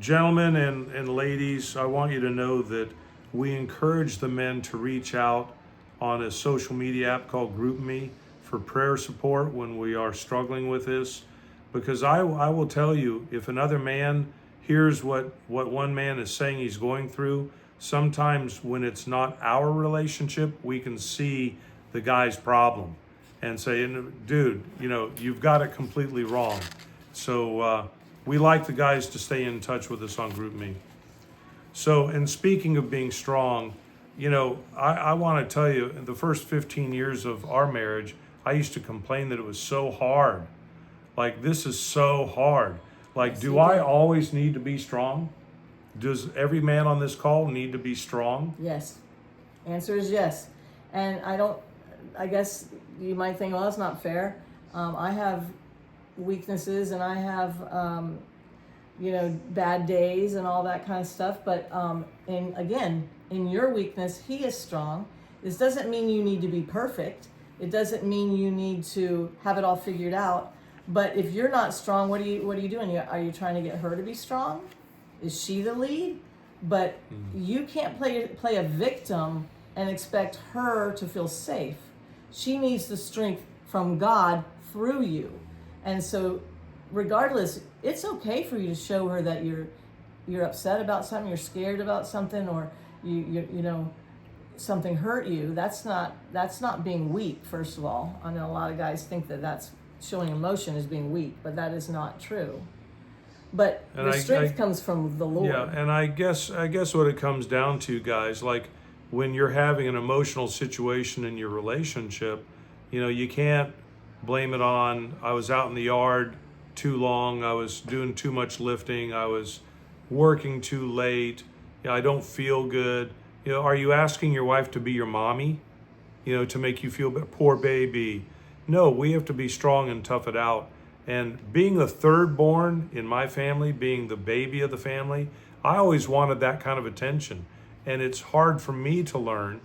gentlemen and ladies, I want you to know that we encourage the men to reach out on a social media app called GroupMe for prayer support when we are struggling with this. Because I will tell you, if another man hears what one man is saying he's going through, sometimes when it's not our relationship, we can see the guy's problem and say, dude, you've got it completely wrong. So we like the guys to stay in touch with us on GroupMe. So, and speaking of being strong, I want to tell you, in the first 15 years of our marriage, I used to complain that it was so hard. Like, this is so hard. Like, Yes, do you I do. always need to be strong? Does every man on this call need to be strong? Yes. Answer is yes. And I guess you might think, well, that's not fair. I have weaknesses and I have, bad days and all that kind of stuff. But in your weakness, he is strong. This doesn't mean you need to be perfect. It doesn't mean you need to have it all figured out. But if you're not strong, what are you doing? Are you trying to get her to be strong? Is she the lead? But you can't play a victim and expect her to feel safe. She needs the strength from God through you. And so regardless, it's okay for you to show her that you're upset about something, you're scared about something, or you something hurt you. That's not being weak, first of all. I know a lot of guys think that that's showing emotion as being weak, but that is not true. But And the strength comes from the Lord. Yeah, and I guess what it comes down to, guys, like when you're having an emotional situation in your relationship, you can't blame it on, I was out in the yard too long, I was doing too much lifting, I was working too late, I don't feel good. Are you asking your wife to be your mommy? To make you feel better? Poor baby. No, we have to be strong and tough it out. And being the third born in my family, being the baby of the family, I always wanted that kind of attention. And it's hard for me to learn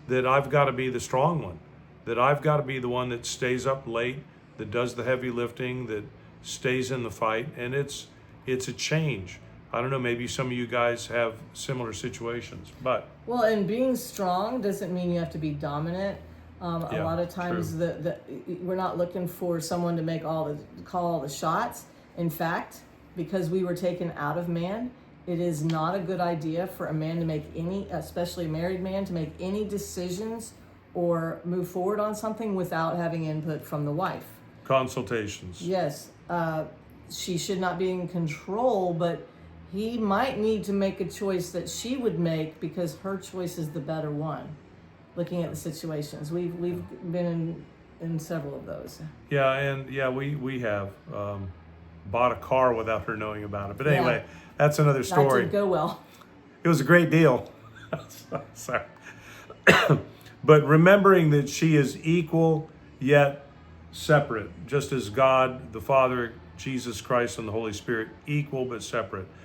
that I've got to be the strong one, that I've got to be the one that stays up late, that does the heavy lifting, that stays in the fight. And it's a change. I don't know, maybe some of you guys have similar situations, but. Well, and being strong doesn't mean you have to be dominant. A Yeah, lot of times we're not looking for someone to call all the shots. In fact, because we were taken out of man, it is not a good idea for a man to make any, especially a married man, to make any decisions or move forward on something without having input from the wife. Consultations. Yes, she should not be in control, but he might need to make a choice that she would make because her choice is the better one. Looking at the situations, we've been in several of those. Yeah, and we have bought a car without her knowing about it. But anyway, that's another That story. didn't go well. It was a great deal. Sorry. But remembering that she is equal yet separate, just as God, the Father, Jesus Christ, and the Holy Spirit, equal but separate.